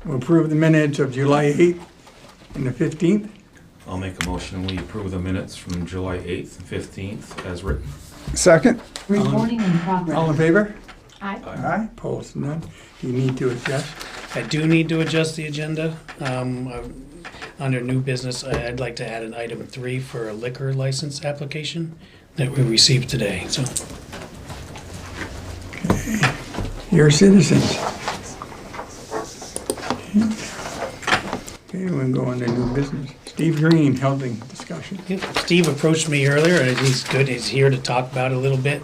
We'll approve the minutes of July 8th and the 15th. I'll make a motion, we approve the minutes from July 8th and 15th as written. Second. Recording in progress. All in favor? Aye. Aye. Opposed, none. You need to adjust. I do need to adjust the agenda. Under new business, I'd like to add an item 3 for a liquor license application that we received today, so. Your citizens. Okay, we'll go on to new business. Steve Green, housing discussion. Steve approached me earlier, and he's good, he's here to talk about it a little bit.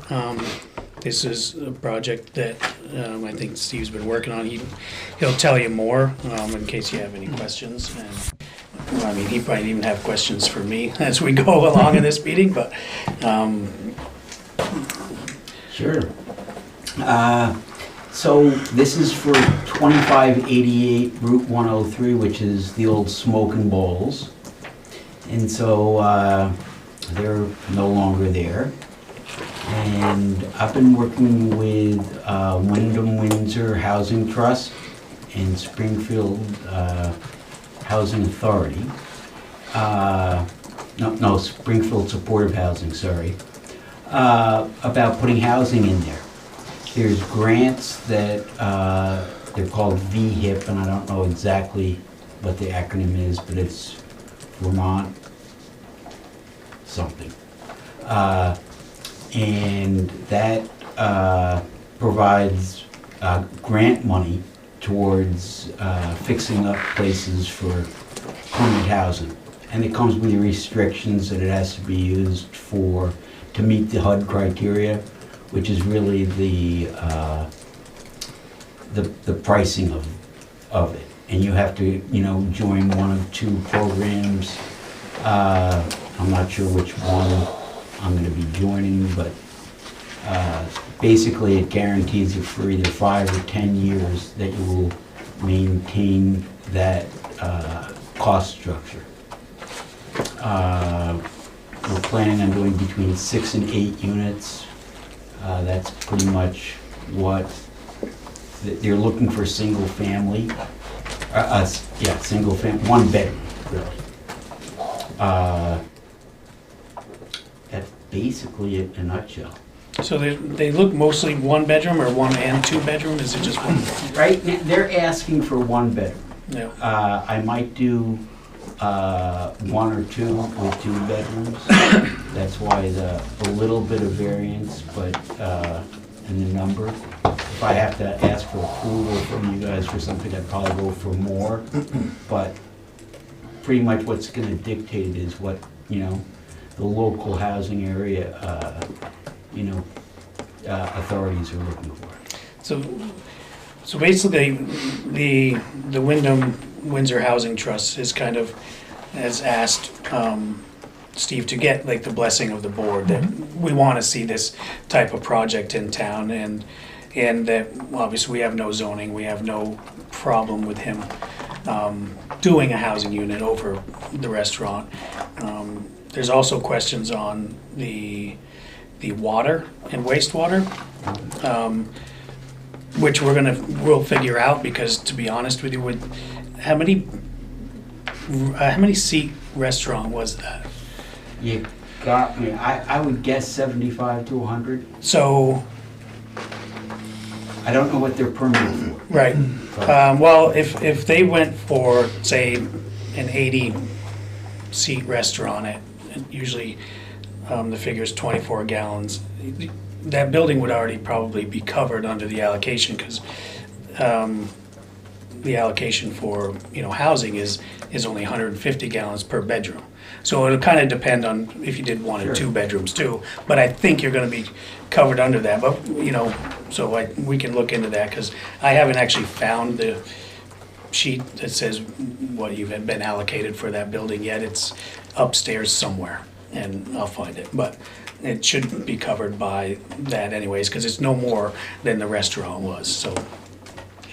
This is a project that I think Steve's been working on. He'll tell you more in case you have any questions. And I mean, he might even have questions for me as we go along in this meeting, but Sure. So this is for 2588 Route 103, which is the old Smoking Bowls. And so they're no longer there. And I've been working with Wyndham Windsor Housing Trust and Springfield Housing Authority. No, Springfield Supportive Housing, sorry. About putting housing in there. There's grants that they're called VHIP, and I don't know exactly what the acronym is, but it's Vermont something. And that provides grant money towards fixing up places for permanent housing. And it comes with restrictions that it has to be used to meet the HUD criteria, which is really the pricing of it. And you have to, join one of 2 programs. I'm not sure which one I'm going to be joining, but basically it guarantees it for either 5 or 10 years that you will maintain that cost structure. We're planning on doing between 6 and 8 units. That's pretty much what they're looking for. Single family, single family, 1 bedroom, really. That's basically it in a nutshell. so they look mostly 1 bedroom or 1 and 2 bedroom? Is it just 1? Right, they're asking for 1 bedroom. Yeah. I might do 1 or 2 with 2 bedrooms. That's why a little bit of variance, but in the number. If I have to ask for approval from you guys for something, I'd probably go for more. But pretty much what's going to dictate it is what the local housing area authorities are looking for. So basically, the Wyndham Windsor Housing Trust has asked Steve to get like the blessing of the board that we want to see this type of project in town, and that obviously we have no zoning, we have no problem with him doing a housing unit over the restaurant. There's also questions on the water and wastewater, which we'll figure out, because to be honest with you, with how many seat restaurant was that? You got me. I would guess 75 to 100. So, I don't know what they're permitted for. right. Well, if they went for, say, an 80 seat restaurant, usually the figure is 24 gallons. That building would already probably be covered under the allocation, because the allocation for housing is only 150 gallons per bedroom. So it'll kind of depend on if you did 1 and 2 bedrooms too. But I think you're going to be covered under that. But so we can look into that, because I haven't actually found the sheet that says what you've been allocated for that building yet. It's upstairs somewhere, and I'll find it. But it should be covered by that anyways, because it's no more than the restaurant was. So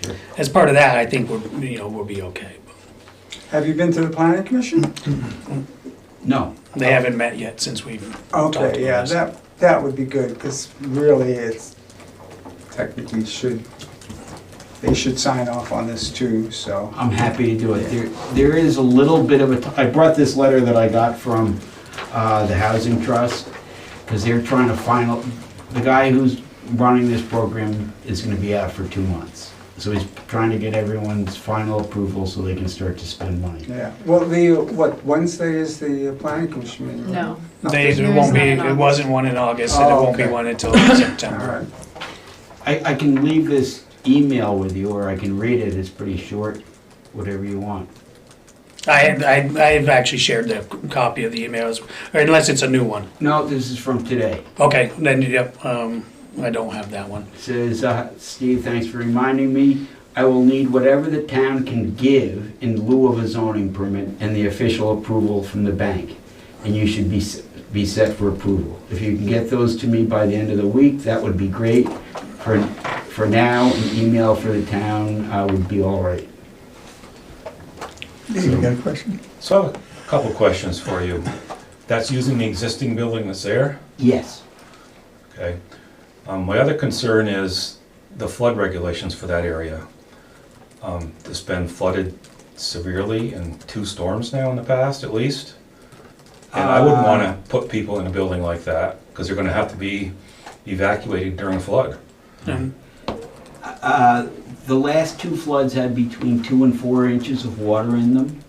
Sure. as part of that, I think we'll be okay. Have you been to the planning commission? No. They haven't met yet since we've talked about Okay, yeah, this. that would be good, because really it's technically should they should sign off on this too, so. I'm happy to do it. There is a little bit of I brought this letter that I got from the Housing Trust, because they're trying to the guy who's running this program is gonna be out for 2 months. So he's trying to get everyone's final approval so they can start to spend money. Yeah, well, Wednesday is the planning commission meeting? right? No. There won't be, it wasn't one in August, and it Oh, won't be okay. one until All September. right. I can leave this email with you, or I can read it. It's pretty short, whatever you want. I've actually shared the copy of the emails, or unless it's a new one. No, this is from today. Okay, then, yep, I don't have that one. It says, Steve, thanks for reminding me. I will need whatever the town can give in lieu of a zoning permit and the official approval from the bank. And you should be set for approval. If you can get those to me by the end of the week, that would be great. For now, an email for the town would be all right. Dave, you got a question? So I have a couple questions for you. That's using the existing building that's there? Yes. Okay. My other concern is the flood regulations for that area. It's been flooded severely in 2 storms now in the past, at least. And I wouldn't want to put people in a building like that, because they're going to have to be evacuated during a flood. Mhm. The last 2 floods had between 2 and 4 inches of water in them.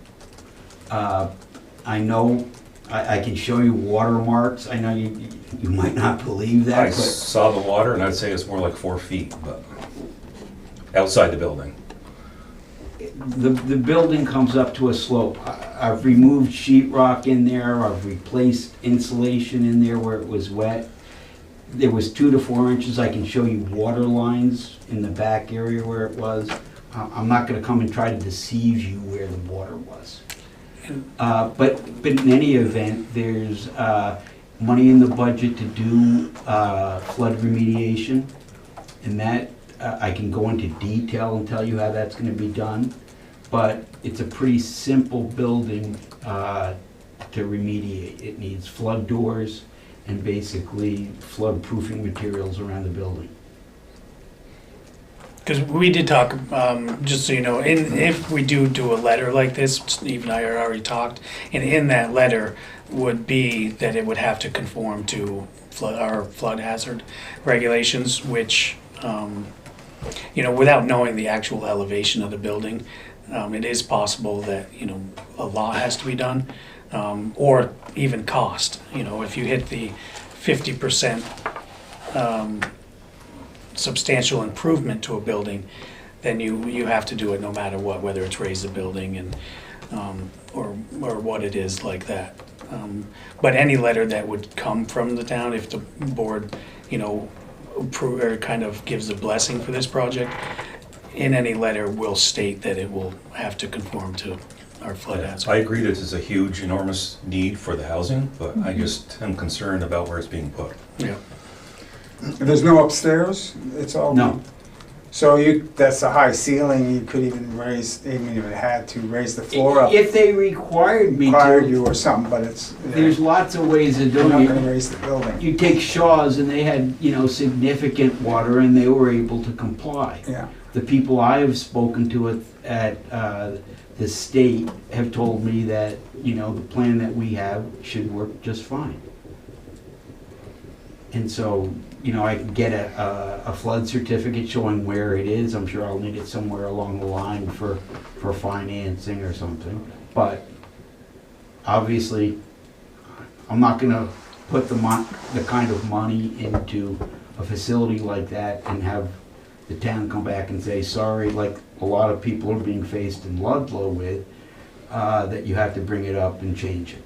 I know, I can show you watermarks. I know you might not believe that, I but saw the water, and I'd say it's more like 4 feet, but outside the building. the building comes up to a slope. I've removed sheetrock in there, I've replaced insulation in there where it was wet. There was 2 to 4 inches. I can show you water lines in the back area where it was. I'm not gonna come and try to deceive you where the water was. But in any event, there's money in the budget to do flood remediation. And that, I can go into detail and tell you how that's gonna be done. But it's a pretty simple building to remediate. It needs flood doors and basically flood-proofing materials around the building. Because we did talk, just so you know, if we do a letter like this, Steve and I had already talked, and in that letter would be that it would have to conform to our flood hazard regulations, which, without knowing the actual elevation of the building, it is possible that, a lot has to be done, or even cost. If you hit the 50% substantial improvement to a building, then you have to do it no matter what, whether it's raise the building and or what it is like that. But any letter that would come from the town, if the board, or kind of gives a blessing for this project, in any letter will state that it will have to conform to our flood hazard. I agree that there's a huge, enormous need for the housing, but I just am concerned about where it's being put. Yeah. There's no upstairs? It's all? No. So that's a high ceiling, you could even raise, even if it had to, raise the floor up. If they required me Required to, you or something, but it's, there's lots of ways of you're doing not it. gonna raise the building. You take Shaw's and they had, significant water and they were able to comply. Yeah, The people I have spoken to at the state have told me that, the plan that we have should work just fine. And so, I can get a flood certificate showing where it is. I'm sure I'll need it somewhere along the line for financing or something. But obviously, I'm not gonna put the kind of money into a facility like that and have the town come back and say, sorry, like a lot of people are being faced in Ludlow with, that you have to bring it up and change it.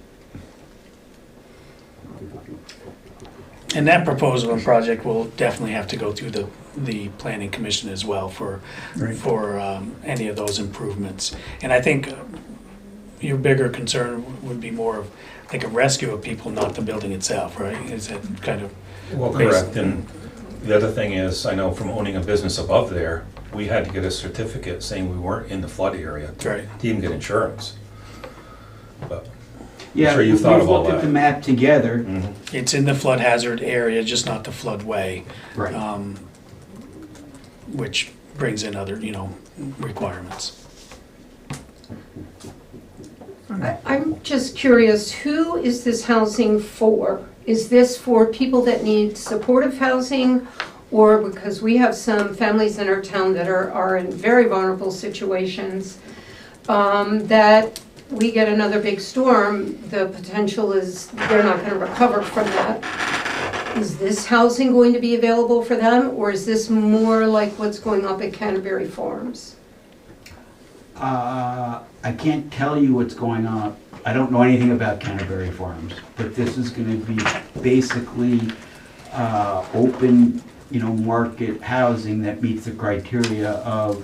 And that proposal and project will definitely have to go through the planning commission as well for any of those improvements. And I think your bigger concern would be more of like a rescue of people, not the building itself, right? Is that kind of? Well, correct, and the other thing is, I know from owning a business above there, we had to get a certificate saying we weren't in the flood area Right. to even get insurance. But Yeah, sure you've we've thought of all looked at that. the map together. mhm. It's in the flood hazard area, just not the floodway. Right. Which, brings in other, requirements. I'm just curious, who is this housing for? Is this for people that need supportive housing? Or because we have some families in our town that are in very vulnerable situations, that we get another big storm, the potential is they're not gonna recover from that. Is this housing going to be available for them, or is this more like what's going up at Canterbury Farms? I can't tell you what's going on. I don't know anything about Canterbury Farms, but this is gonna be basically open, market housing that meets the criteria of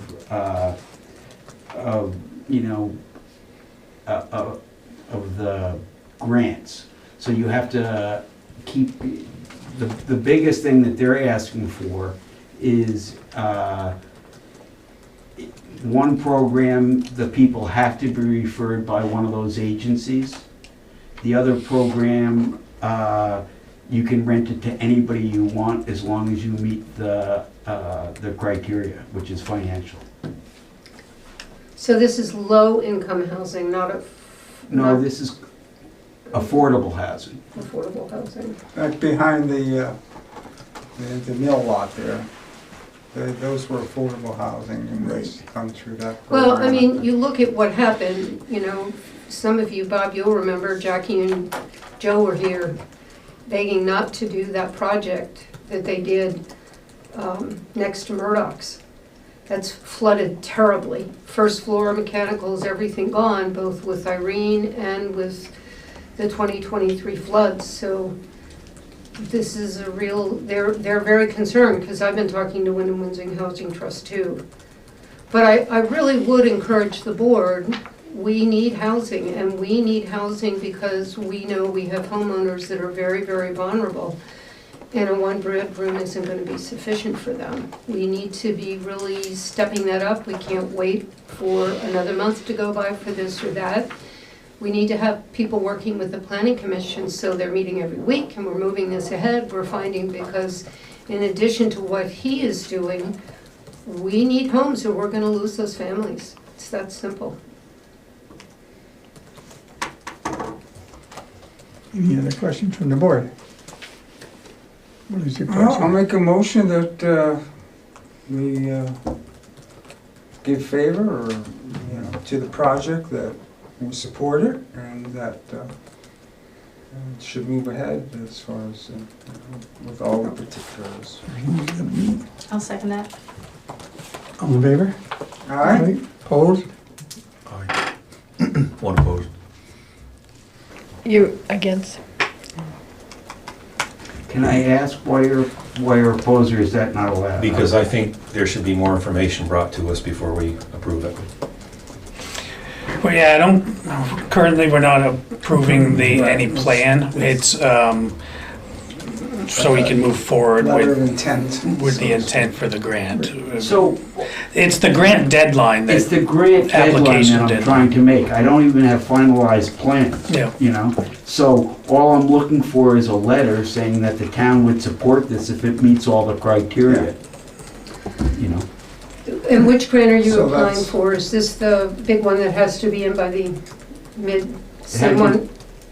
the grants. So you have to keep, the biggest thing that they're asking for is one program, the people have to be referred by one of those agencies. The other program, you can rent it to anybody you want as long as you meet the criteria, which is financial. So this is low-income housing, not No, this is affordable housing. affordable housing. Like behind the mill lot there, those were affordable housing and they come through that program. Well, I mean, you look at what happened, some of you, Bob, you'll remember Jackie and Joe were here begging not to do that project that they did next to Murdoch's. That's flooded terribly. First floor mechanicals, everything gone, both with Irene and with the 2023 floods. So this is a real, they're very concerned, because I've been talking to Wyndham Windsor Housing Trust too. But I really would encourage the board, we need housing, and we need housing because we know we have homeowners that are very, very vulnerable. And a one-bedroom isn't going to be sufficient for them. We need to be really stepping that up. We can't wait for another month to go by for this or that. We need to have people working with the planning commission, so they're meeting every week and we're moving this ahead. We're finding, because in addition to what he is doing, we need homes or we're going to lose those families. It's that simple. Any other questions from the board? What is your Well, I'll question? make a motion that we give favor or, to the project, that we support it and that it should move ahead as far as, with all the particulars. I'll second that. All in favor? All right? Opposed? Aye. One opposed. You against? Can I ask why you're opposed, or is that not allowed? Because I think there should be more information brought to us before we approve it. Well, yeah, currently we're not approving any plan. It's, so we can move forward Letter of with intent. the intent for the grant. So, It's the grant deadline it's that, the grant deadline application that I'm deadline. trying to make. I don't even have finalized plans. Yeah. So all I'm looking for is a letter saying that the town would support this if it meets all the criteria. And which grant are you So applying that's- for? Is this the big one that has to be in by the same Had one?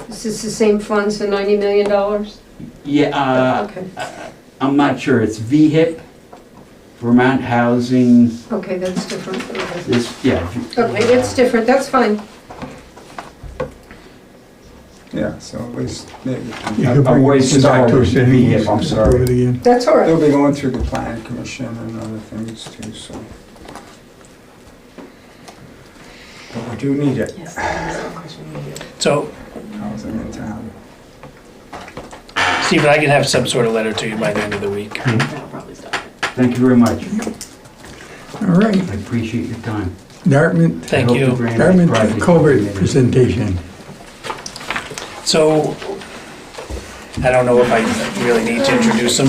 Is this the same funds, the $90 million? Yeah, Okay, I'm not sure. It's VHIP, Vermont Housing, okay, that's different. Okay. this, yeah. Okay, it's different, that's fine. Yeah, so at least maybe. You I could bring always it back to us start with anyways. VF, I'm sorry. Approve it again. That's all They'll right. be going through the planning commission and other things too, so. But we do need it, Yes, that's the question we do. So, housing in town. Stephen, I can have some sort of letter to you by the end of the week. That'll probably stop it. Thank you very much. All right, I appreciate your time. Dartmouth, I Thank hope the you. grant Dartmouth project- culvert presentation. So, I don't know if I really need to introduce them.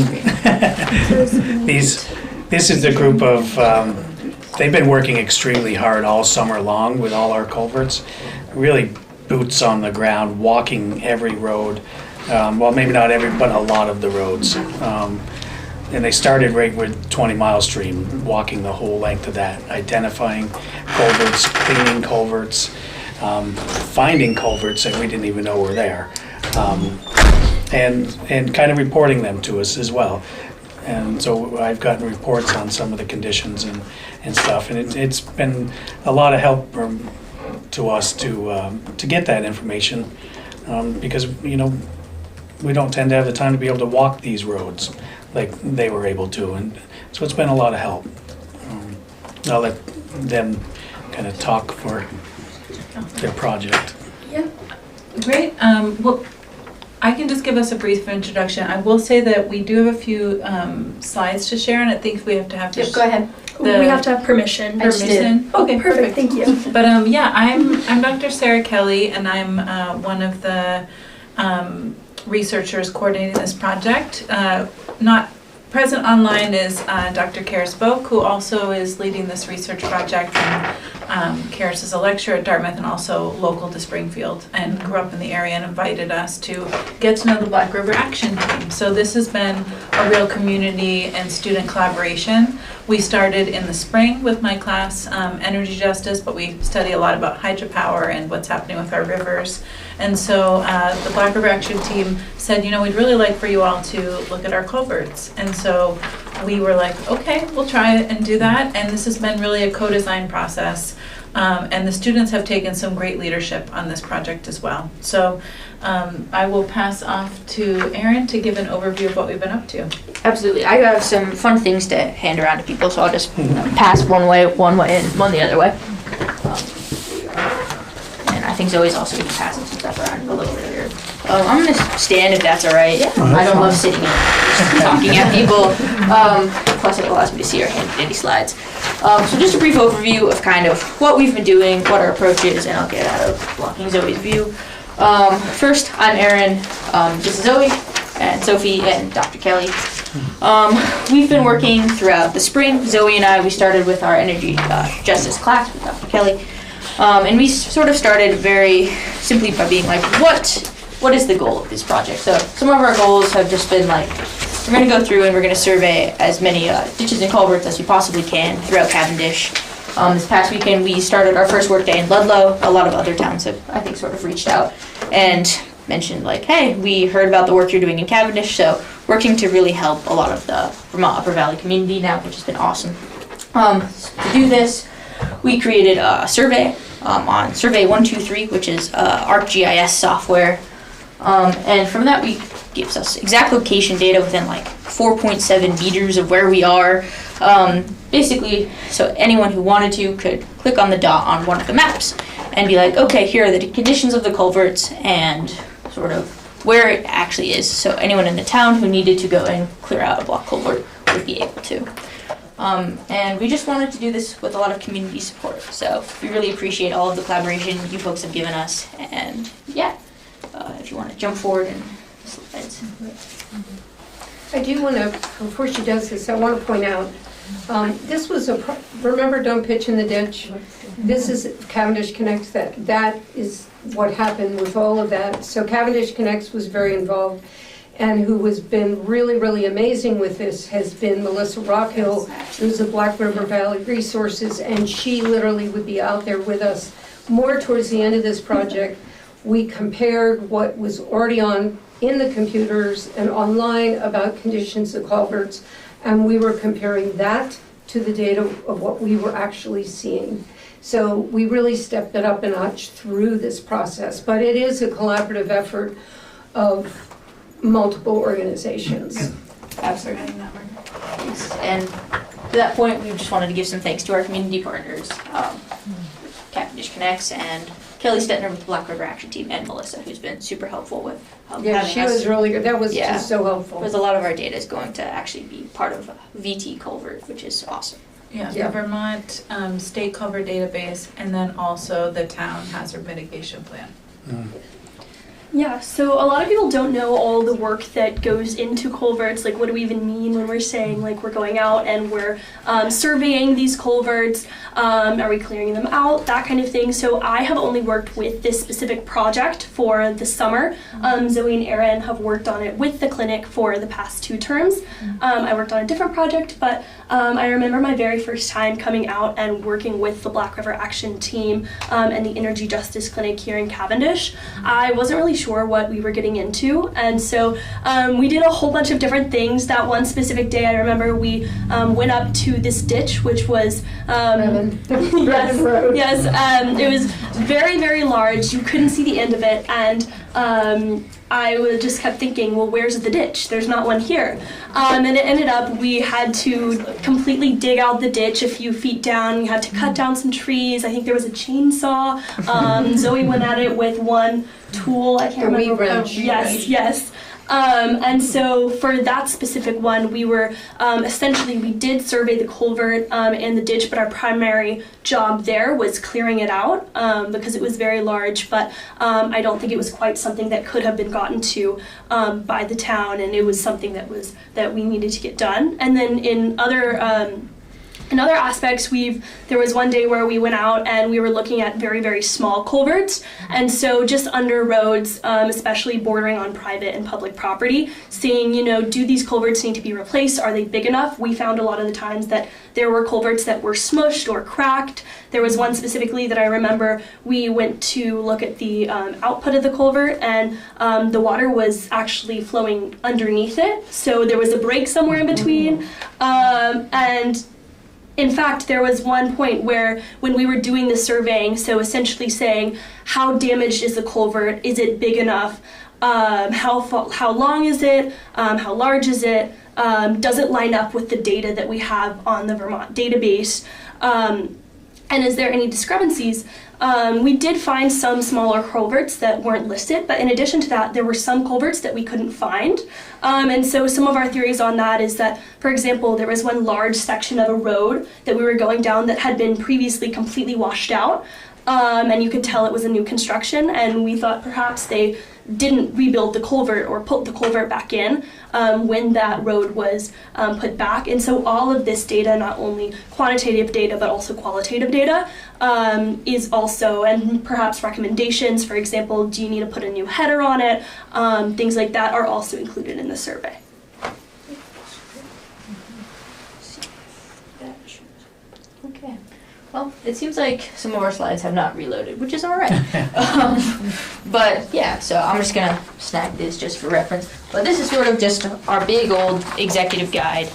This is the group of, they've been working extremely hard all summer long with all our culverts. Really boots on the ground, walking every road. Well, maybe not every, but a lot of the roads. And they started right with 20 Mile Stream, walking the whole length of that, identifying culverts, cleaning culverts, finding culverts that we didn't even know were there, and kind of reporting them to us as well. And so I've gotten reports on some of the conditions and stuff, and it's been a lot of help to us to get that information, because, you know, we don't tend to have the time to be able to walk these roads like they were able to, and so it's been a lot of help. I'll let them kind of talk for their project. Yeah, great. Well, I can just give us a brief introduction. I will say that we do have a few slides to share, and I think we have to have to. Yep, go ahead. The- We have to have permission. I just did. Permission? Oh, Okay, perfect, thank you. But yeah, I'm Dr. Sarah Kelly, and I'm one of the researchers coordinating this project. Not present online is Dr. Karis Boak, who also is leading this research project. And Karis is a lecturer at Dartmouth and also local to Springfield, and grew up in the area and invited us to get to know the Black River Action Team. So this has been a real community and student collaboration. We started in the spring with my class, Energy Justice, but we study a lot about hydropower and what's happening with our rivers. And so the Black River Action Team said, you know, we'd really like for you all to look at our culverts. And so we were like, okay, we'll try it and do that. And this has been really a co-design process. And the students have taken some great leadership on this project as well. So I will pass off to Erin to give an overview of what we've been up to. Absolutely. I have some fun things to hand around to people, so I'll just pass one way, and one the other way. And I think Zoe's also passing some stuff around a little bit here. I'm gonna stand if that's all right. that's I don't love fine. sitting and just talking at people. Plus it allows me to see our handy slides. So just a brief overview of kind of what we've been doing, what our approach is, and I'll get out of blocking Zoe's view. First, I'm Erin. This is Zoe and Sophie and Dr. Kelly. We've been working throughout the spring. Zoe and I, we started with our energy justice class with Dr. Kelly. And we sort of started very simply by being like, what is the goal of this project? So some of our goals have just been like, we're going to go through and we're going to survey as many ditches and culverts as we possibly can throughout Cavendish. This past weekend we started our first work day in Ludlow. A lot of other towns have, I think, sort of reached out and mentioned like, hey, we heard about the work you're doing in Cavendish, so working to really help a lot of the Vermont Upper Valley community now, which has been awesome. To do this, we created a survey on Survey 123, which is ArcGIS software. And from that, we gives us exact location data within like 4.7 meters of where we are. Basically, so anyone who wanted to could click on the dot on one of the maps and be like, okay, here are the conditions of the culverts and sort of where it actually is. So anyone in the town who needed to go and clear out a block culvert would be able to. And we just wanted to do this with a lot of community support. So we really appreciate all of the collaboration you folks have given us. And yeah, if you want to jump forward and slides. I do want to, before she does this, I want to point out, this was remember Don't Pitch in the Ditch? This is Cavendish Connects, that is what happened with all of that. So Cavendish Connects was very involved, and who has been really, really amazing with this has been Melissa Rockhill, who's the Black River Valley Resources, and she literally would be out there with us more towards the end of this project. We compared what was already in the computers and online about conditions of culverts, and we were comparing that to the data of what we were actually seeing. So we really stepped it up a notch through this process, but it is a collaborative effort of multiple organizations. Absolutely. And to that point, we just wanted to give some thanks to our community partners, Cavendish Connects and Kelly Stettner with the Black River Action Team, and Melissa, who's been super helpful with Yeah, having she us. was really good. That was Yeah. just so helpful. Because a lot of our data is going to actually be part of VT Culvert, which is awesome. Yeah, Yeah. the Vermont State Culvert Database, and then also the town hazard mitigation plan. Yeah, so a lot of people don't know all the work that goes into culverts. Like, what do we even mean when we're saying, like, we're going out and we're surveying these culverts? Are we clearing them out? That kind of thing. So I have only worked with this specific project for the summer. Zoe and Erin have worked on it with the clinic for the past 2 terms. I worked on a different project, but I remember my very first time coming out and working with the Black River Action team and the Energy Justice Clinic here in Cavendish. I wasn't really sure what we were getting into, and so we did a whole bunch of different things. That one specific day, I remember we went up to this ditch, which was yes, it was very, very large. You couldn't see the end of it, and I just kept thinking, well, where's the ditch? There's not one here. And it ended up we had to completely dig out the ditch a few feet down. We had to cut down some trees. I think there was a chainsaw. Zoe went at it with one tool. I can't remember. Weed wrench. Yes. And so for that specific one, we were essentially, we did survey the culvert and the ditch, but our primary job there was clearing it out because it was very large, but I don't think it was quite something that could have been gotten to by the town, and it was something that we needed to get done. And then in other aspects, there was one day where we went out and we were looking at very, very small culverts, and so just under roads, especially bordering on private and public property, seeing, do these culverts need to be replaced? Are they big enough? We found a lot of the times that there were culverts that were smushed or cracked. There was one specifically that I remember we went to look at the output of the culvert, and the water was actually flowing underneath it, so there was a break somewhere in between, and in fact, there was one point where when we were doing the surveying, so essentially saying, how damaged is the culvert? Is it big enough? How long is it? How large is it? Does it line up with the data that we have on the Vermont database? And is there any discrepancies? We did find some smaller culverts that weren't listed, but in addition to that, there were some culverts that we couldn't find. And so some of our theories on that is that, for example, there was one large section of a road that we were going down that had been previously completely washed out, and you could tell it was a new construction, and we thought perhaps they didn't rebuild the culvert or put the culvert back in when that road was put back. And so all of this data, not only quantitative data but also qualitative data, is also, and perhaps recommendations, for example, do you need to put a new header on it, things like that are also included in the survey. Okay. Well, it seems like some of our slides have not reloaded, which is all right. But yeah, so I'm just gonna snag this just for reference. But this is sort of just our big old executive guide.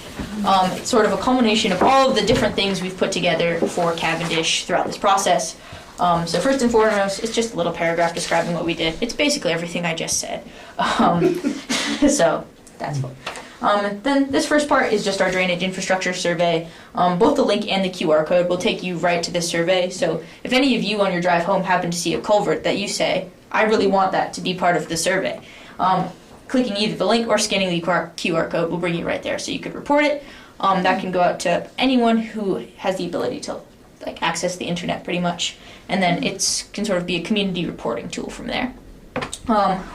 It's sort of a culmination of all of the different things we've put together for Cavendish throughout this process. So first and foremost, it's just a little paragraph describing what we did. It's basically everything I just said. So that's fun. Then this first part is just our drainage infrastructure survey. Both the link and the QR code will take you right to this survey. So if any of you on your drive home happen to see a culvert that you say, I really want that to be part of the survey, clicking either the link or scanning the QR code will bring you right there so you could report it. That can go out to anyone who has the ability to access the internet pretty much. And then it can sort of be a community reporting tool from there.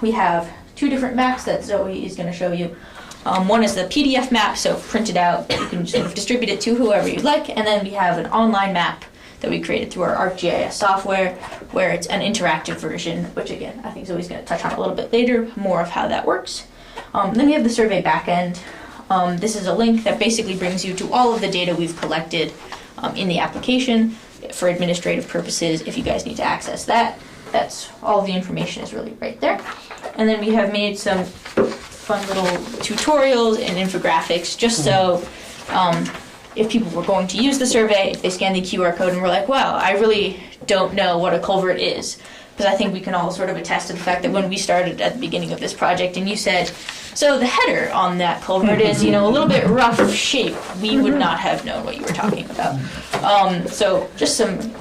We have 2 different maps that Zoe is going to show you. One is the PDF map, so printed out, you can sort of distribute it to whoever you'd like, and then we have an online map that we created through our ArcGIS software, where it's an interactive version, which again, I think Zoe's going to touch on a little bit later, more of how that works. Then we have the survey backend. This is a link that basically brings you to all of the data we've collected in the application for administrative purposes. If you guys need to access that, that's all of the information is really right there. And then we have made some fun little tutorials and infographics just so if people were going to use the survey, if they scan the QR code and were like, wow, I really don't know what a culvert is. Because I think we can all sort of attest to the fact that when we started at the beginning of this project and you said, so the header on that culvert is, a little bit rough shape, we would not have known what you were talking about. So just some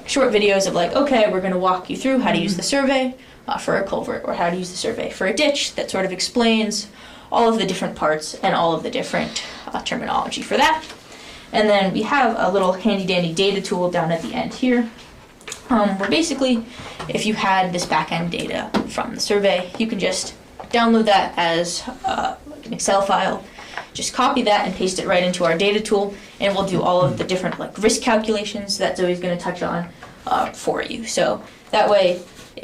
short videos of okay, we're going to walk you through how to use the survey for a culvert, or how to use the survey for a ditch, that sort of explains all of the different parts and all of the different terminology for that. And then we have a little handy dandy data tool down at the end here, where basically if you had this back-end data from the survey, you can just download that as an Excel file, just copy that and paste it right into our data tool, and we'll do all of the different like risk calculations that Zoe's going to touch on for you. So that way,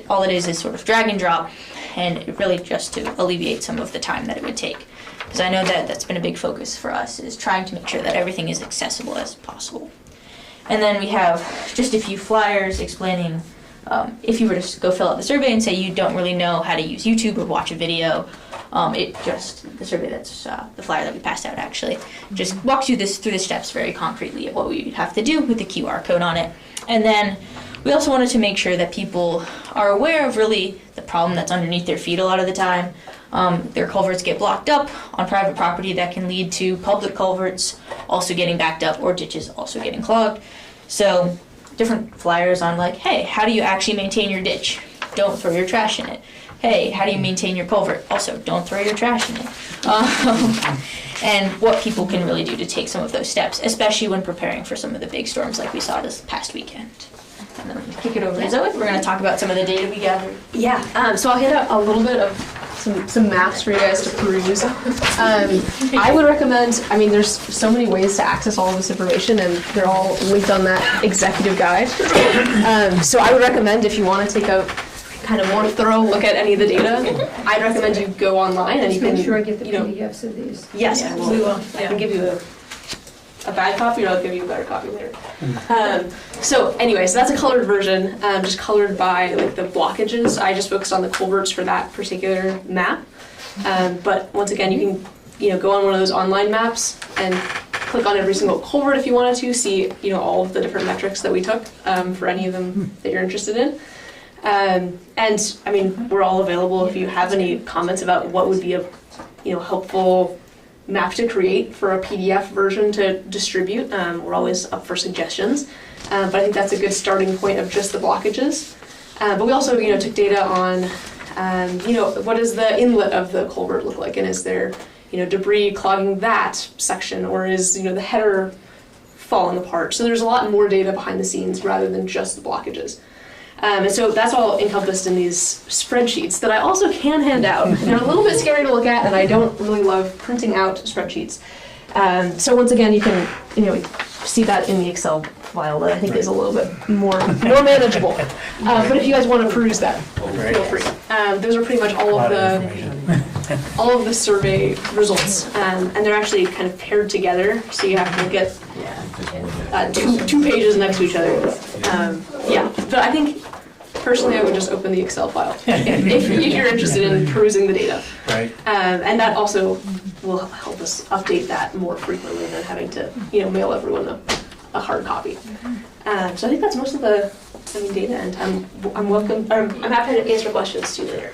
all it is sort of drag and drop, and it really just to alleviate some of the time that it would take. Because I know that that's been a big focus for us, is trying to make sure that everything is accessible as possible. And then we have just a few flyers explaining if you were to go fill out the survey and say you don't really know how to use YouTube or watch a video, the survey that's the flyer that we passed out actually, just walks you through the steps very concretely of what we would have to do with the QR code on it. And then we also wanted to make sure that people are aware of really the problem that's underneath their feet a lot of the time. Their culverts get blocked up on private property that can lead to public culverts also getting backed up or ditches also getting clogged. So different flyers on like, hey, how do you actually maintain your ditch? Don't throw your trash in it. Hey, how do you maintain your culvert? Also, don't throw your trash in it. And what people can really do to take some of those steps, especially when preparing for some of the big storms like we saw this past weekend. And then kick it over to Zoe. We're going to talk about some of the data we gathered. Yeah, so I'll hand out a little bit of some maps for you guys to peruse. I would recommend, I mean, there's so many ways to access all of this information, and they're all linked on that executive guide. So I would recommend, if you want to take a kind of more thorough look at any of the data, I'd recommend you go online and you can, Make sure I get the you know, PDFs of these. yes, Yeah, we will. I yeah. can give you a bad copy, or I'll give you a better copy later. So anyway, so that's a colored version, just colored by like the blockages. I just focused on the culverts for that particular map. But once again, you can go on one of those online maps and click on every single culvert if you wanted to see all of the different metrics that we took for any of them that you're interested in. And I mean, we're all available if you have any comments about what would be a helpful map to create for a PDF version to distribute. We're always up for suggestions, but I think that's a good starting point of just the blockages. But we also took data on what does the inlet of the culvert look like, and is there debris clogging that section, or is the header falling apart? So there's a lot more data behind the scenes rather than just the blockages. And so that's all encompassed in these spreadsheets that I also can hand out. They're a little bit scary to look at, and I don't really love printing out spreadsheets. So once again, you can see that in the Excel file that I think is a little bit more manageable. But if you guys want to peruse that, feel free. Those are pretty much all of the survey results, and they're actually kind of paired together, so you have to look at two pages next to each other. But I think personally I would just open the Excel file if you're interested in perusing the data. Right. And that also will help us update that more frequently than having to mail everyone a hard copy. So I think that's most of the data, and I'm happy to answer questions too later.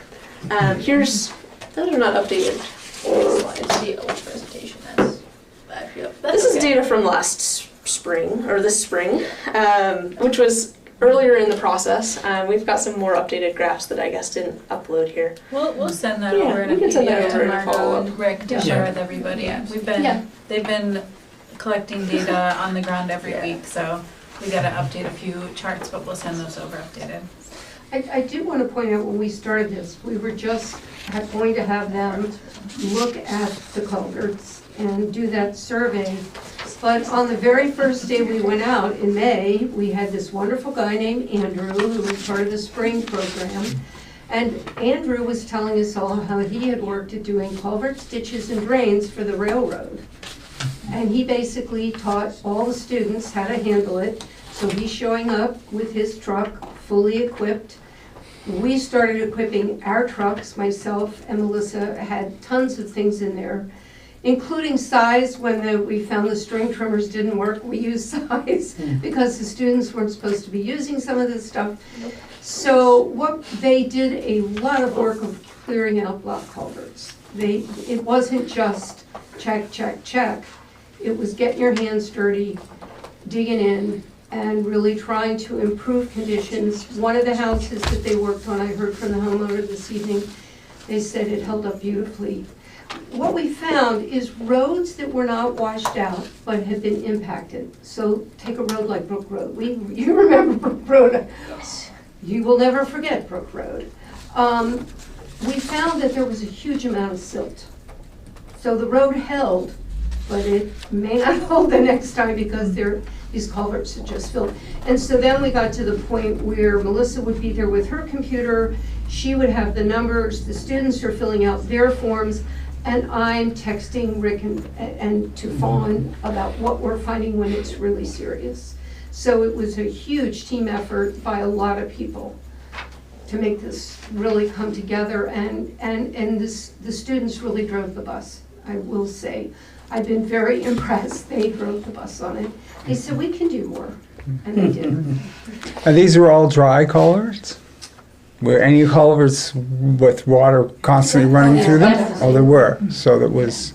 Those are not updated slides. The old presentation that's back up. This is data from last spring, or this spring, which was earlier in the process. We've got some more updated graphs that I guess didn't upload here. We'll send that Yeah, over in a we can send that PDF over to in a Margot follow-up. and Rick to share with everybody. They've been collecting data on the ground every week, so we got to update a few charts, but we'll send those over updated. I do want to point out, when we started this, we were just going to have them look at the culverts and do that survey. But on the very first day we went out in May, we had this wonderful guy named Andrew, who was part of the spring program. And Andrew was telling us all how he had worked at doing culverts, ditches, and drains for the railroad. And he basically taught all the students how to handle it. So he's showing up with his truck, fully equipped. We started equipping our trucks. Myself and Melissa had tons of things in there, including size. When we found the string trimmers didn't work, we used size because the students weren't supposed to be using some of this stuff. So what they did a lot of work of clearing out block culverts. It wasn't just check, check, check. It was getting your hands dirty, digging in, and really trying to improve conditions. One of the houses that they worked on, I heard from the homeowner this evening, they said it held up beautifully. What we found is roads that were not washed out but have been impacted. So take a road like Brook Road. You remember Brook Road. you will never forget Brook Road. We found that there was a huge amount of silt. So the road held, but it may not hold the next time because these culverts had just filled. And so then we got to the point where Melissa would be there with her computer, she would have the numbers, the students are filling out their forms, and I'm texting Rick and to Fawn about what we're finding when it's really serious. So it was a huge team effort by a lot of people to make this really come together, and the students really drove the bus, I will say. I've been very impressed. They drove the bus on it. They said, we can do more, and they did. And these are all dry culverts? Were any culverts with water constantly running through them? Oh, there were, so that was,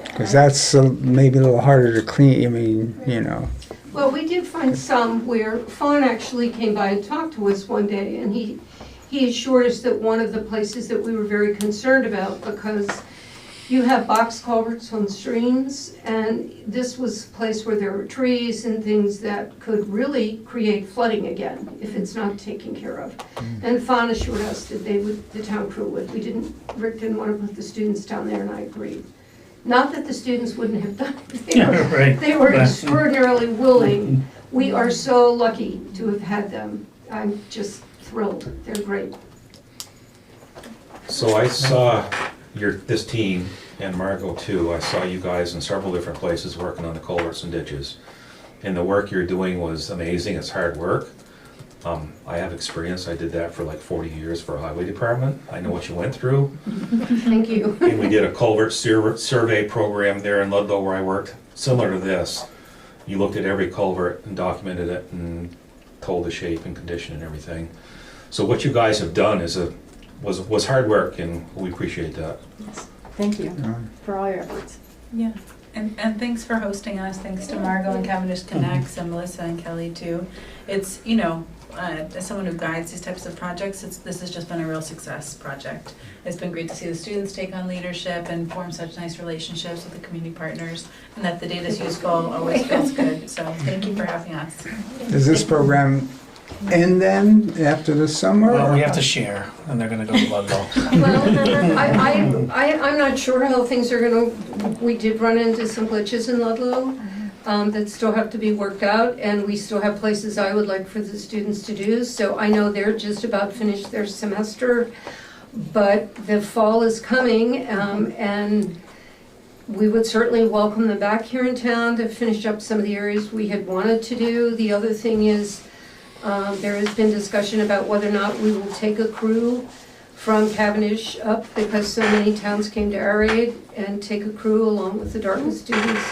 because that's maybe a little harder to clean, I mean, you know. Well, we did find some where Fawn actually came by and talked to us one day, and he assured us that one of the places that we were very concerned about, because you have box culverts on streams, and this was a place where there were trees and things that could really create flooding again if it's not taken care of. And Fawn assured us that the town crew would. Rick didn't want to put the students down there, and I agreed. Not that the students wouldn't have done it. They were extraordinarily willing. We are so lucky to have had them. I'm just thrilled. They're great. So I saw this team, and Margot too, I saw you guys in several different places working on the culverts and ditches. And the work you're doing was amazing. It's hard work. I have experience. I did that for like 40 years for a highway department. I know what you went through. Thank you. And we did a culvert survey program there in Ludlow where I worked, similar to this. You looked at every culvert and documented it and told the shape and condition and everything. So what you guys have done was hard work, and we appreciate that. Thank you for all your efforts. Yeah, and thanks for hosting us. Thanks to Margot and Cavendish Connects and Melissa and Kelly too. It's, you know, as someone who guides these types of projects, this has just been a real success project. It's been great to see the students take on leadership and form such nice relationships with the community partners, and that the data is useful always feels good. So thank you for having us. Does this program end then, after the summer? Well, we have to share, and they're gonna go to Ludlow. Well, I'm not sure how things are gonna, we did run into some glitches in Ludlow that still have to be worked out, and we still have places I would like for the students to do. So I know they're just about finished their semester, but the fall is coming, and we would certainly welcome them back here in town to finish up some of the areas we had wanted to do. The other thing is, there has been discussion about whether or not we will take a crew from Cavendish up, because so many towns came to our aid, and take a crew along with the Dartmouth students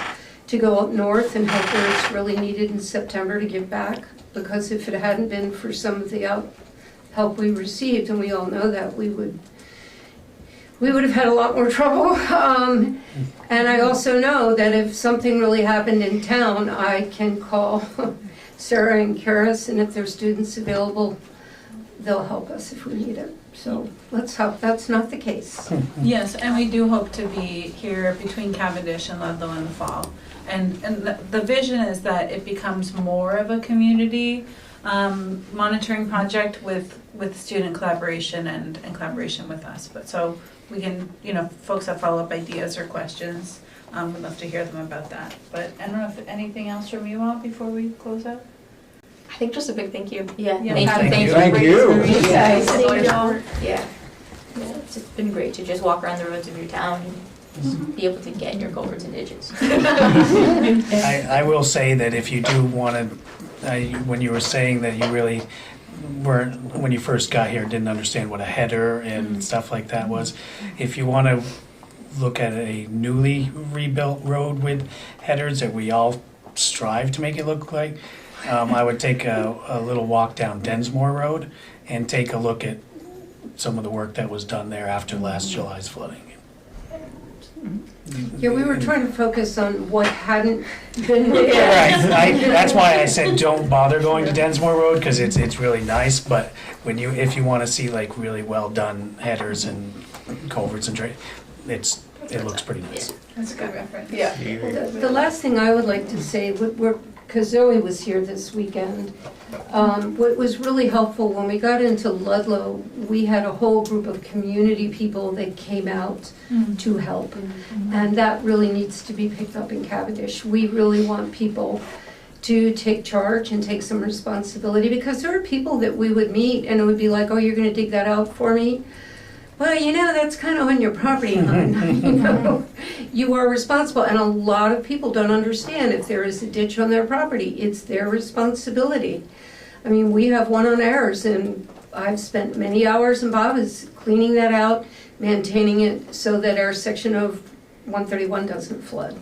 to go up north and help where it's really needed in September to give back. Because if it hadn't been for some of the help we received, and we all know that, we would have had a lot more trouble. And I also know that if something really happened in town, I can call Sarah and Karis, and if there's students available, they'll help us if we need it. So let's hope that's not the case. Yes, and we do hope to be here between Cavendish and Ludlow in the fall. And the vision is that it becomes more of a community monitoring project with student collaboration and collaboration with us. But so we can, you know, folks have follow-up ideas or questions, we'd love to hear them about that. But I don't know if anything else from you all before we close out? I think just a big thank you. Yeah, Yeah. thank you. Thank you. Yeah, Yeah. it's been great to just walk around the roads of your town and just be able to get your culverts and ditches. I will say that if you do want to, when you were saying that you really weren't, when you first got here, didn't understand what a header and stuff like that was, if you want to look at a newly rebuilt road with headers that we all strive to make it look like, I would take a little walk down Densmore Road and take a look at some of the work that was done there after last July's flooding. Yeah, we were trying to focus on what hadn't been there. Right, that's why I said don't bother going to Densmore Road, because it's really nice, but if you want to see like really well done headers and culverts and it looks pretty nice. That's a good reference. Yeah. The last thing I would like to say, we're because Zoe was here this weekend. What was really helpful, when we got into Ludlow, we had a whole group of community people that came out to help. And that really needs to be picked up in Cavendish. We really want people to take charge and take some responsibility, because there are people that we would meet and it would be like, oh, you're gonna dig that out for me? Well, that's kind of on your property, hon. You are responsible, and a lot of people don't understand if there is a ditch on their property, it's their responsibility. I mean, we have one on ours, and I've spent many hours, and Bob is cleaning that out, maintaining it so that our section of 131 doesn't flood.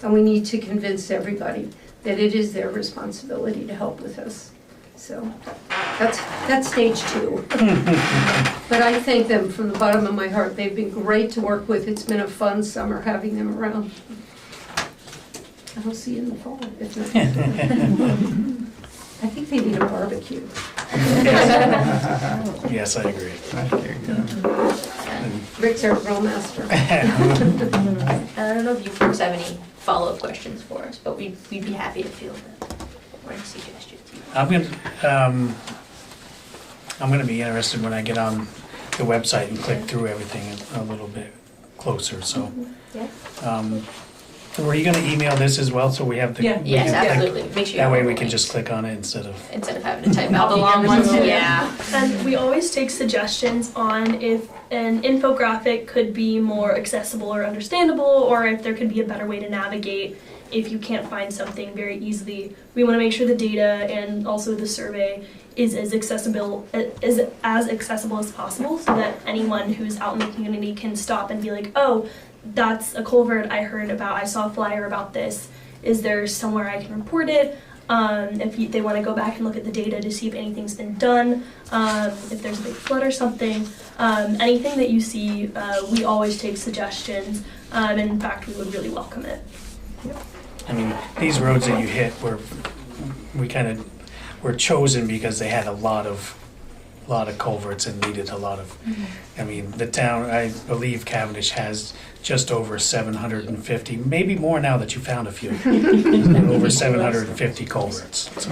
And we need to convince everybody that it is their responsibility to help with us. So that's stage 2. But I thank them from the bottom of my heart. They've been great to work with. It's been a fun summer having them around. I'll see you in the fall, if not. I think they need a barbecue. Yes, I agree. Rick's our grill master. I don't know if you folks have any follow-up questions for us, but we'd be happy to field them or any suggestions. I'm gonna be interested when I get on the website and click through everything a little bit closer, so. Were you gonna email this as well, so we have the? Yeah. we Yes, can click- absolutely. Make sure you That way have we the can links just click on it instead of. instead of having to type out the long ones. Yeah. And we always take suggestions on if an infographic could be more accessible or understandable, or if there could be a better way to navigate if you can't find something very easily. We want to make sure the data and also the survey is as accessible as possible, so that anyone who's out in the community can stop and be like, oh, that's a culvert I heard about, I saw a flyer about this. Is there somewhere I can report it? If they want to go back and look at the data to see if anything's been done, if there's a big flood or something, anything that you see, we always take suggestions, and in fact, we would really welcome it. I mean, these roads that you hit were chosen because they had a lot of culverts and needed a lot of, I mean, the town, I believe Cavendish has just over 750, maybe more now that you found a few, over 750 culverts. So.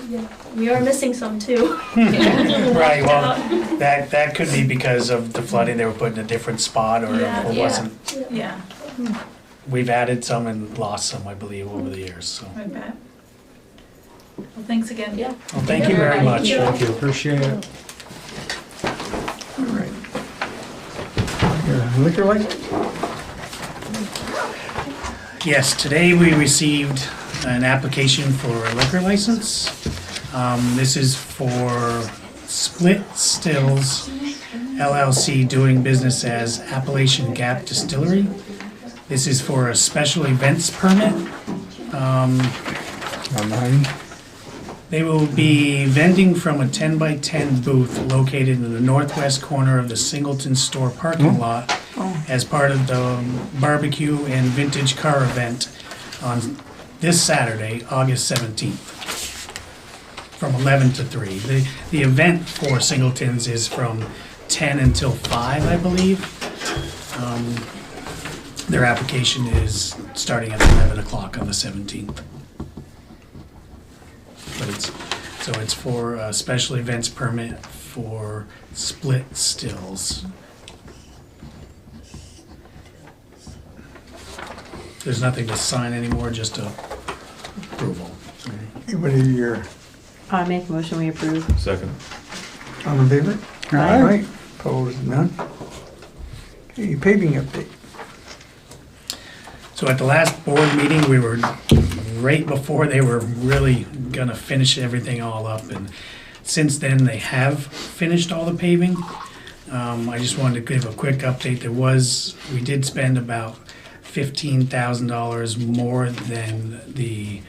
Yeah. We are missing some too. Right, well, that could be because of the flooding, they were put in a different spot or Yeah. it wasn't. Yeah, We've added some and lost some, I believe, over the years, so. I bet. Well, thanks again. Yeah. Well, thank you very much. Thank you, appreciate it. All right. Your liquor license? Yes, today we received an application for a liquor license. This is for Split Stills LLC, doing business as Appalachian Gap Distillery. This is for a special events permit. They will be vending from a 10-by-10 booth located in the northwest corner of the Singleton Store parking lot as part of the barbecue and vintage car event on this Saturday, August 17th, from 11 to 3. The event for Singletons is from 10 until 5, I believe. Their application is starting at 11 o'clock on the 17th. But it's for a special events permit for Split Stills. There's nothing to sign anymore, just a approval. What are your, I make a motion, we approve. Second. all in favor? Aye. Opposed, none? Okay, paving update. So at the last board meeting, we were right before they were really gonna finish everything all up, and since then, they have finished all the paving. I just wanted to give a quick update. We did spend about $15,000 more than the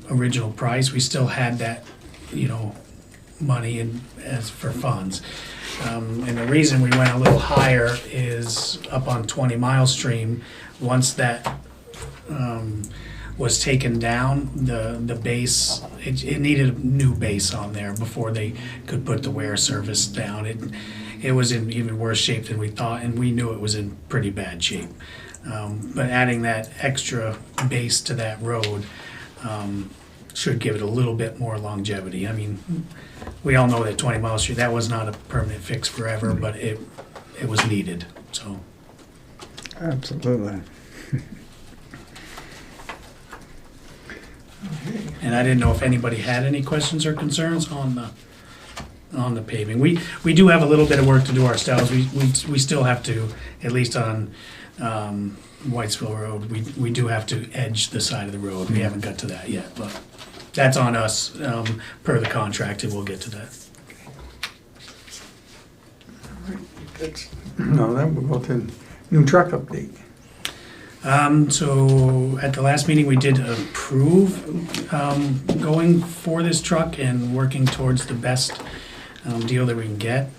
original price. We still had that, money as for funds. And the reason we went a little higher is up on 20 Mile Stream. Once that was taken down, the base, it needed a new base on there before they could put the wear service down. It was in even worse shape than we thought, and we knew it was in pretty bad shape. But adding that extra base to that road should give it a little bit more longevity. I mean, we all know that 20 Mile Street, that was not a permanent fix forever, but it was needed, so. Absolutely. And I didn't know if anybody had any questions or concerns on the paving. We do have a little bit of work to do ourselves. We still have to, at least on Whitesville Road, we do have to edge the side of the road. We haven't got to that yet, but that's on us, per the contract, and we'll get to that. No, then we'll go to new truck update. So at the last meeting, we did approve going for this truck and working towards the best deal that we can get.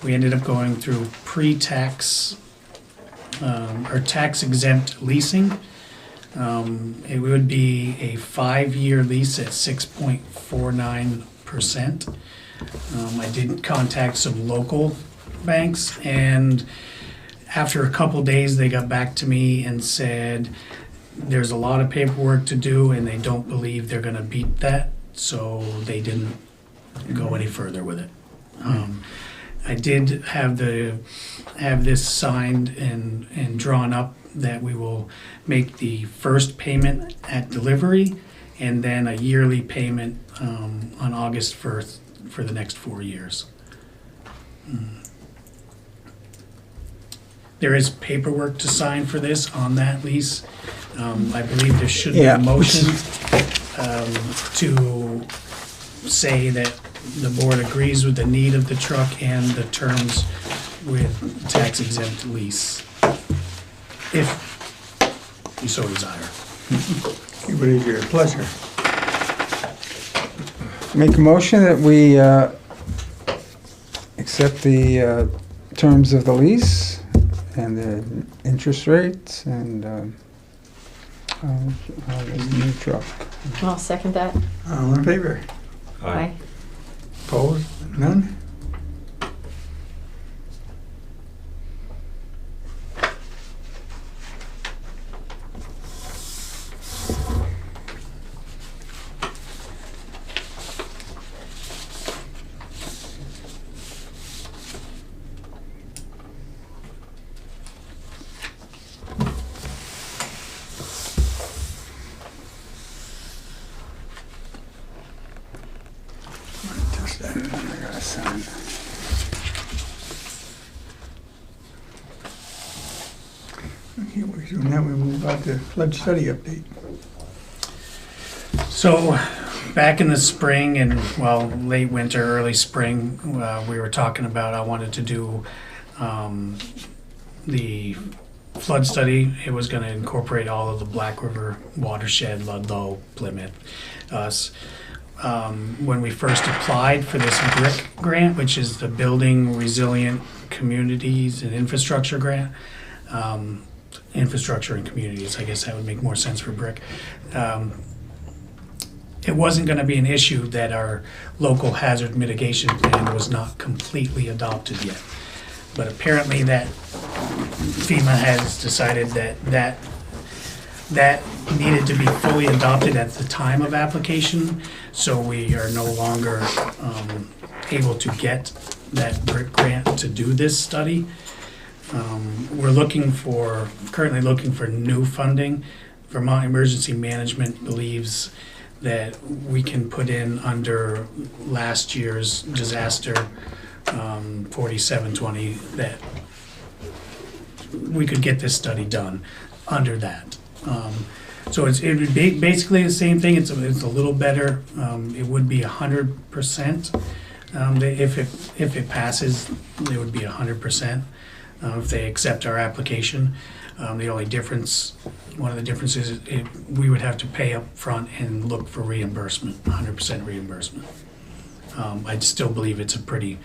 We ended up going through pre-tax or tax exempt leasing. It would be a 5-year lease at 6.49%. I did contact some local banks, and after a couple days, they got back to me and said there's a lot of paperwork to do and they don't believe they're gonna beat that, so they didn't go any further with it. I did have this signed and drawn up that we will make the first payment at delivery and then a yearly payment on August 1st for the next 4 years. There is paperwork to sign for this on that lease. I believe there should be a motion to say that the board agrees with the need of the truck and the terms with tax exempt lease, if you so desire. What is your pleasure? Make a motion that we accept the terms of the lease and the interest rates and this new truck. I'll second that. All in favor? Aye. Opposed? None? Touch that. I gotta sign. Okay, so now we move on to flood study update. So, back in the spring and, well, late winter, early spring, we were talking about, I wanted to do the flood study. It was gonna incorporate all of the Black River watershed, Ludlow, Plymouth, us. When we first applied for this BRIC grant, which is the Building Resilient Communities and Infrastructure Grant, infrastructure and communities, I guess that would make more sense for BRIC. It wasn't gonna be an issue that our local hazard mitigation plan was not completely adopted yet. But apparently that FEMA has decided that needed to be fully adopted at the time of application, so we are no longer able to get that BRIC grant to do this study. We're currently looking for new funding. Vermont Emergency Management believes that we can put in under last year's disaster 4720, that we could get this study done under that. So it would be basically the same thing. It's a little better. It would be 100%. If it passes, it would be 100%. If they accept our application, the only difference, one of the differences, is we would have to pay up front and look for reimbursement, 100% reimbursement. I still believe it's a pretty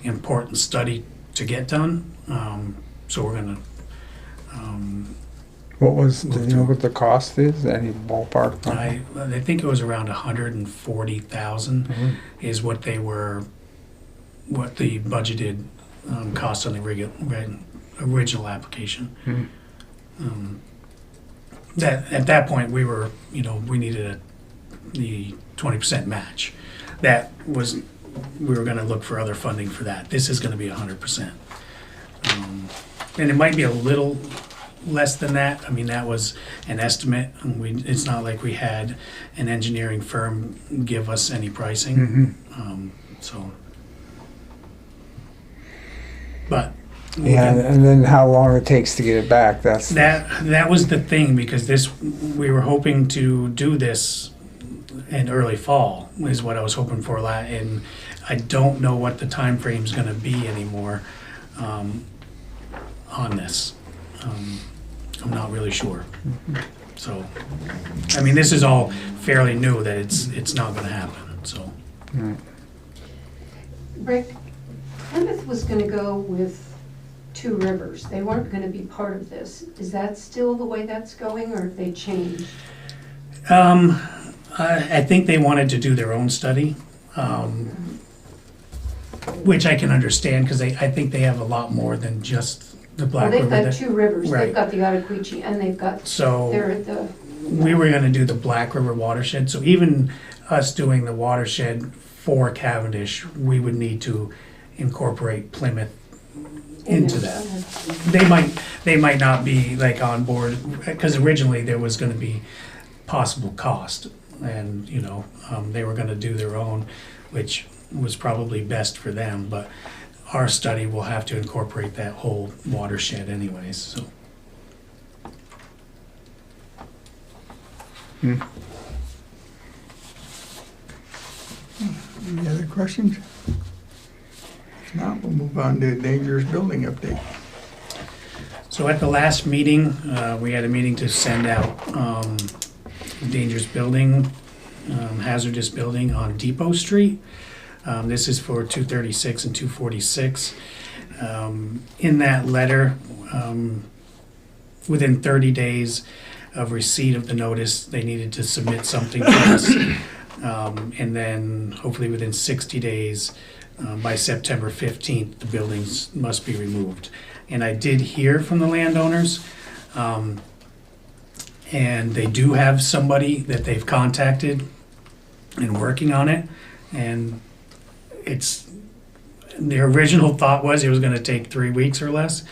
important study to get done. So we're gonna. Do you know what the cost is? Any ballpark? I think it was around 140,000 is what the budgeted cost on the original application. at that point, we were, we needed the 20% match. That was, we were gonna look for other funding for that. This is gonna be 100%. And it might be a little less than that. I mean, that was an estimate. And it's not like we had an engineering firm give us any pricing. So, but. Yeah, and then how long it takes to get it back, that's... That was the thing, because we were hoping to do this in early fall, is what I was hoping for, and I don't know what the time frame's gonna be anymore on this. I'm not really sure. So, I mean, this is all fairly new, that it's not gonna happen, so. Rick, Plymouth was gonna go with Two Rivers. They weren't gonna be part of this. Is that still the way that's going, or have they changed? I think they wanted to do their own study, which I can understand, because I think they have a lot more than just the Well, Black they've River. got Two Rivers. Right. They've got the Ottaquechee, and they've got, So they're at the, we were gonna do the Black River watershed, so even us doing the watershed for Cavendish, we would need to incorporate Plymouth into that. They might not be like on board, because originally there was gonna be possible cost, and, they were gonna do their own, which was probably best for them, but our study will have to incorporate that whole watershed anyways, so. Any other questions? If not, we'll move on to dangerous building update. So at the last meeting, we had a meeting to send out dangerous building, hazardous building on Depot Street. This is for 236 and 246. In that letter, within 30 days of receipt of the notice, they needed to submit something to us. And then hopefully within 60 days, by September 15th, the buildings must be removed. And I did hear from the landowners, and they do have somebody that they've contacted and working on it. And their original thought was it was gonna take 3 weeks or less.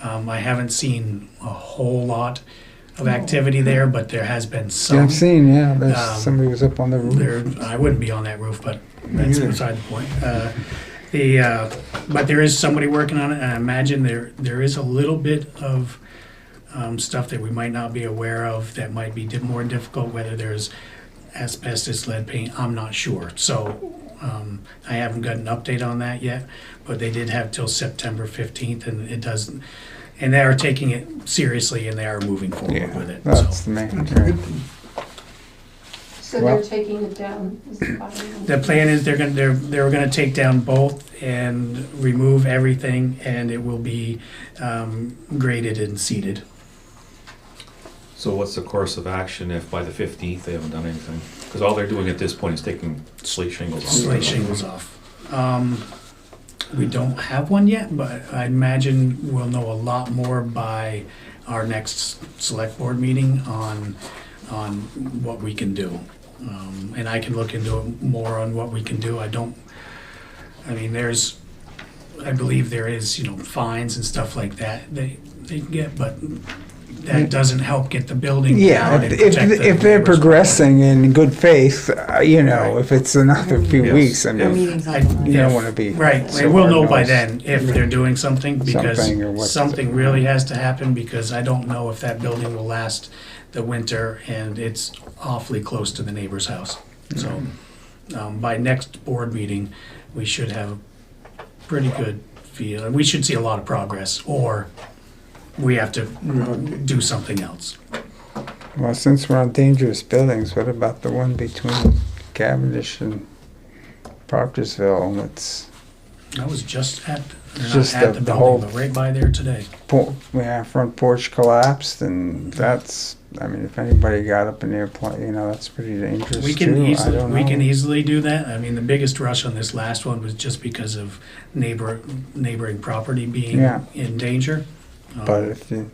I haven't seen a whole lot of activity there, but there has been some. Yeah, I've seen, there's somebody was up on the roof. I wouldn't be on that roof, but that's beside the point. But there is somebody working on it, and I imagine there is a little bit of stuff that we might not be aware of that might be more difficult, whether there's asbestos, lead paint, I'm not sure. So I haven't got an update on that yet, but they did have till September 15th, and it doesn't, and they are taking it seriously, and they are moving forward with it. That's So the main That's a good thing. thing. so they're taking it down. Is the bottom the plan is they're gonna take down both and remove everything, and it will be graded and seeded. So what's the course of action if by the 15th they haven't done anything? Because all they're doing at this point is taking slate shingles off. Slate shingles off. We don't have one yet, but I imagine we'll know a lot more by our next select board meeting on what we can do. And I can look into it more on what we can do. I believe there is, fines and stuff like that they can get, but that doesn't help get the building Yeah, down and protect the if they're neighbors. progressing in good faith, if it's another few Yes. weeks, I mean, you don't want to be. Right, so and we'll know by hard-nosed. then if they're doing something, because Something or what- something really has to happen, because I don't know if that building will last the winter, and it's awfully close to the neighbor's house. So, by next board meeting, we should have a pretty good feel, and we should see a lot of progress, or we have to do something else. Well, since we're on dangerous buildings, what about the one between Cavendish and Proctorsville? It's I was just at, Just not at the the whole- building, but right by there today. front porch collapsed, and that's, I mean, if anybody got up in there, that's pretty dangerous We can too. I easily, don't we know. can easily do that. I mean, the biggest rush on this last one was just because of neighboring property being Yeah. in danger. But if you,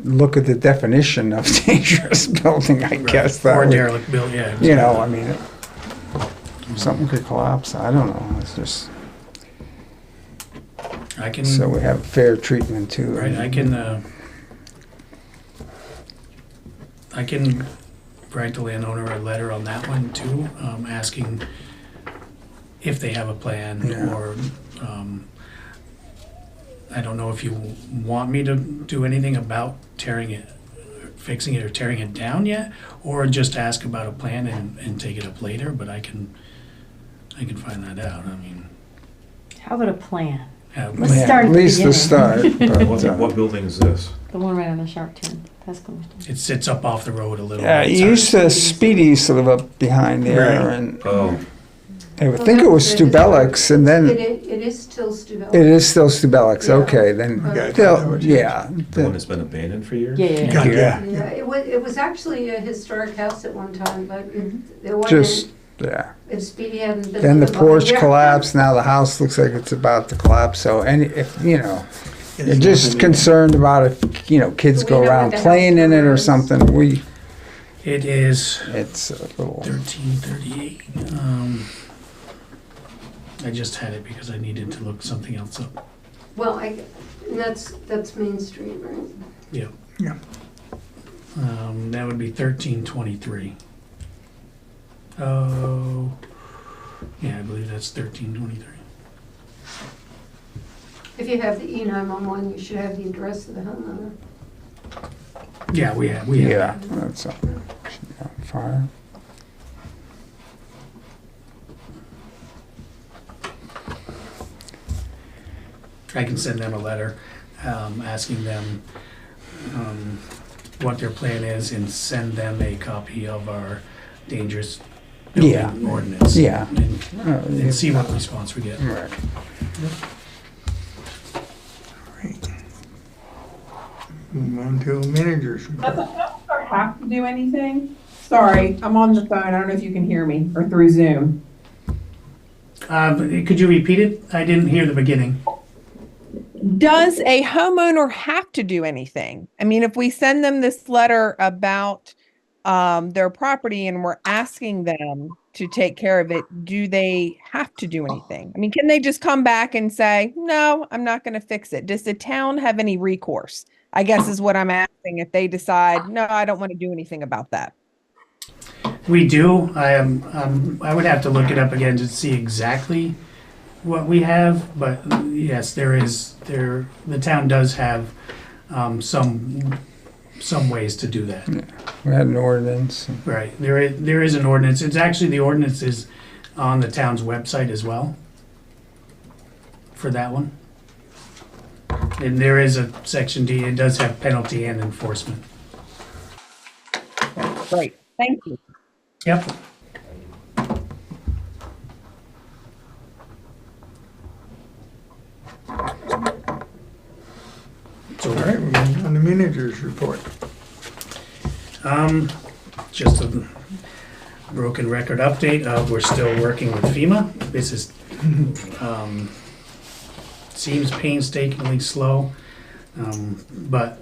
look at the definition of dangerous building, I guess. That Or would- derelict building, yeah. You know, I mean, something could collapse, I don't know, it's just, I can, so we have fair treatment too. right, I can write the landowner a letter on that one too, asking if they have a plan, Yeah. or, I don't know if you want me to do anything about tearing it, fixing it or tearing it down yet, or just ask about a plan and take it up later, but I can find that out, I mean. How about a plan? Let's Yeah, start at at the least the beginning. start. What, what building is this? The one right on the sharp turn. That's going to. It sits up off the road a little Yeah, bit. it used to, Speedy used to live up behind there, Right. and Oh, I would think it was Stubelics, and then It is still Stubelic. it is still Stubelics, Yeah. okay, then, Okay. they'll- yeah. the one that's been abandoned for years? Yeah, yeah. God, Yeah, Yeah, it was actually a historic house at one time, but it wasn't, just, yeah. if Speedy hadn't been. Then the living porch behind there. collapsed, now the house looks like it's about to collapse, so if, you're It's just nothing- concerned about if, kids Do we go know what around the house playing in it number or is? something, It is it's a little, 1338. I just had it because I needed to look something else up. Well, and that's Main Street, right? Yeah. Yeah. That would be 1323. Oh, yeah, I believe that's 1323. If you have the E911, you should have the address of the homeowner. Yeah, we have. yeah, that's a, fire. I can send them a letter, asking them, what their plan is, and send them a copy of our dangerous Yeah. building ordinance. Yeah. And see what response we get. Right. Right. Move on to managers report. Does the counselor have to do anything? Sorry, I'm on the phone. I don't know if you can hear me or through Zoom. Could you repeat it? I didn't hear the beginning. Does a homeowner have to do anything? I mean, if we send them this letter about their property and we're asking them to take care of it, do they have to do anything? I mean, can they just come back and say, no, I'm not going to fix it? Does the town have any recourse? I guess is what I'm asking, if they decide, no, I don't want to do anything about that. We do. I would have to look it up again to see exactly what we have, but yes, the town does have some ways to do that. We had an ordinance. Right. There is an ordinance. It's actually, the ordinance is on the town's website as well for that one. And there is a section D. It does have penalty and enforcement. Great, thank you. Yep. All right, we're moving on to managers report. Just a broken record update. We're still working with FEMA. This is, seems painstakingly slow, but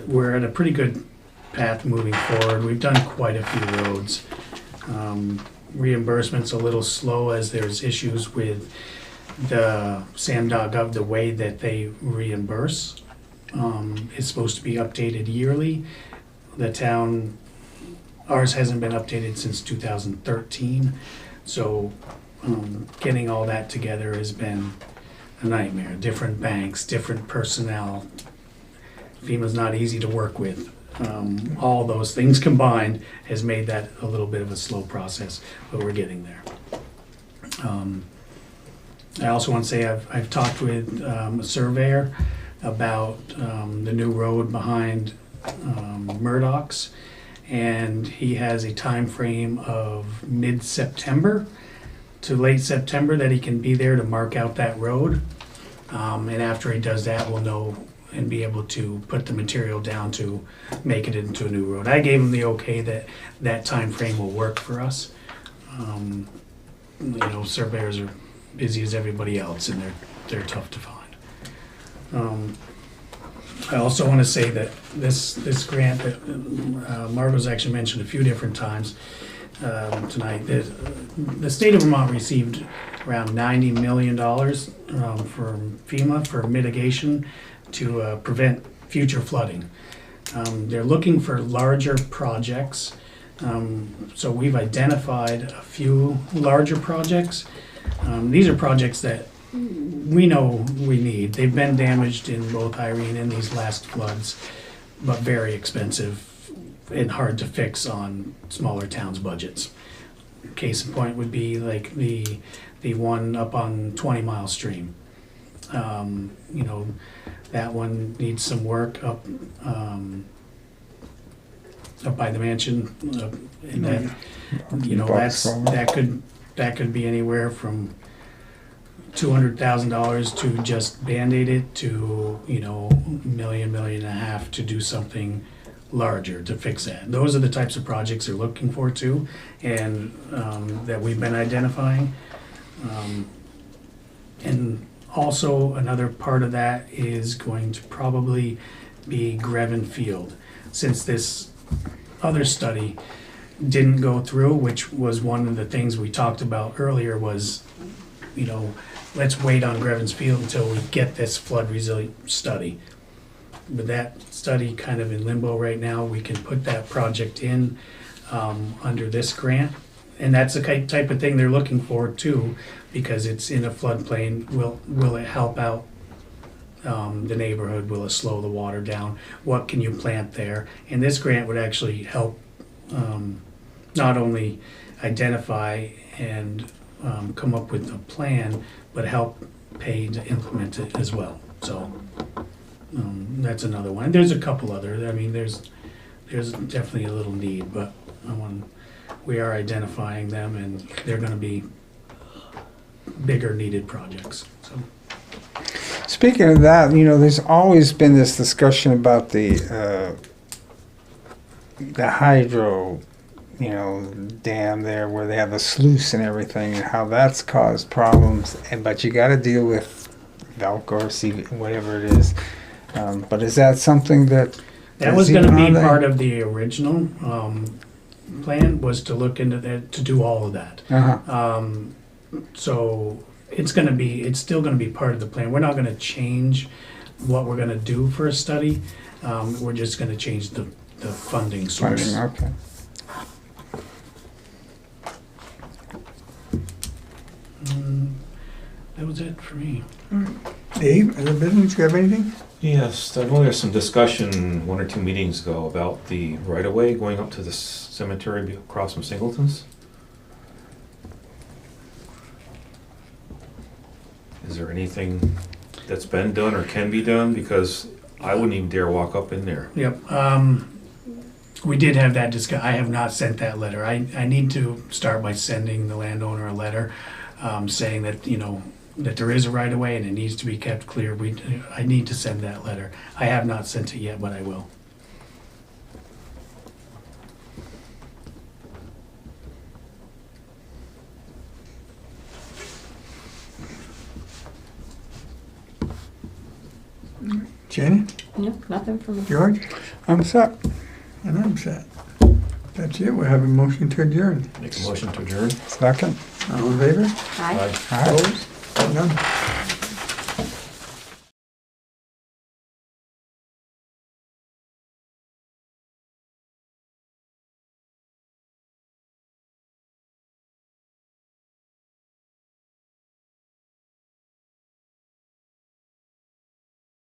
we're at a pretty good path moving forward. We've done quite a few roads. Reimbursement's a little slow as there's issues with the SAM.gov, the way that they reimburse. It's supposed to be updated yearly. The town, ours hasn't been updated since 2013, so getting all that together has been a nightmare. Different banks, different personnel. FEMA's not easy to work with. All those things combined has made that a little bit of a slow process, but we're getting there. I also want to say I've talked with a surveyor about the new road behind Murdoch's, and he has a time frame of mid-September to late September that he can be there to mark out that road. And after he does that, we'll know and be able to put the material down to make it into a new road. I gave him the okay that that time frame will work for us. Surveyors are busy as everybody else, and they're tough to find. I also want to say that this grant that Margot's actually mentioned a few different times tonight, the state of Vermont received around $90 million from FEMA for mitigation to prevent future flooding. They're looking for larger projects. So we've identified a few larger projects. These are projects that we know we need. They've been damaged in both Irene and these last floods, but very expensive and hard to fix on smaller towns' budgets. Case in point would be like the one up on 20 Mile Stream. You know, that one needs some work up by the mansion, and that, you know, that could be anywhere from $200,000 to just Band-Aid it to, you know, $1 million, $1.5 million to do something larger to fix that. Those are the types of projects they're looking for too, and that we've been identifying. And also another part of that is going to probably be Greven Field. Since this other study didn't go through, which was one of the things we talked about earlier, was, you know, let's wait on Greven's Field until we get this flood resilient study. With that study kind of in limbo right now, we can put that project in under this grant. And that's the type of thing they're looking for too, because it's in a floodplain. Will it help out the neighborhood? Will it slow the water down? What can you plant there? And this grant would actually help not only identify and come up with a plan, but help pay to implement it as well. So that's another one. There's a couple other. I mean, there's definitely a little need, but we are identifying them, and they're going to be bigger needed projects. So. Speaking of that, you know, there's always been this discussion about the hydro, you know, dam there where they have a sluice and everything, and how that's caused problems. But you got to deal with Velcro or CV, whatever it is. But is that something that was going to be part of the original plan, was to look into that, to do all of that. So it's still going to be part of the plan. We're not going to change what we're going to do for a study. We're just going to change the funding source. Okay. That was it for me. Dave, other business, you have anything? Yes, I know there's some discussion 1 or 2 meetings ago about the right-of-way going up to the cemetery across from Singleton's. Is there anything that's been done or can be done? Because I wouldn't even dare walk up in there. Yep. We did have that discussion. I have not sent that letter. I need to start by sending the landowner a letter saying that, you know, that there is a right of way and it needs to be kept clear. I need to send that letter. I have not sent it yet, but I will. Janet, No, nothing from me. George, I'm set. and I'm set. That's it. We'll have a motion to adjourn. Make a motion to adjourn. Second. All in favor? Aye. All right. Opposed? None.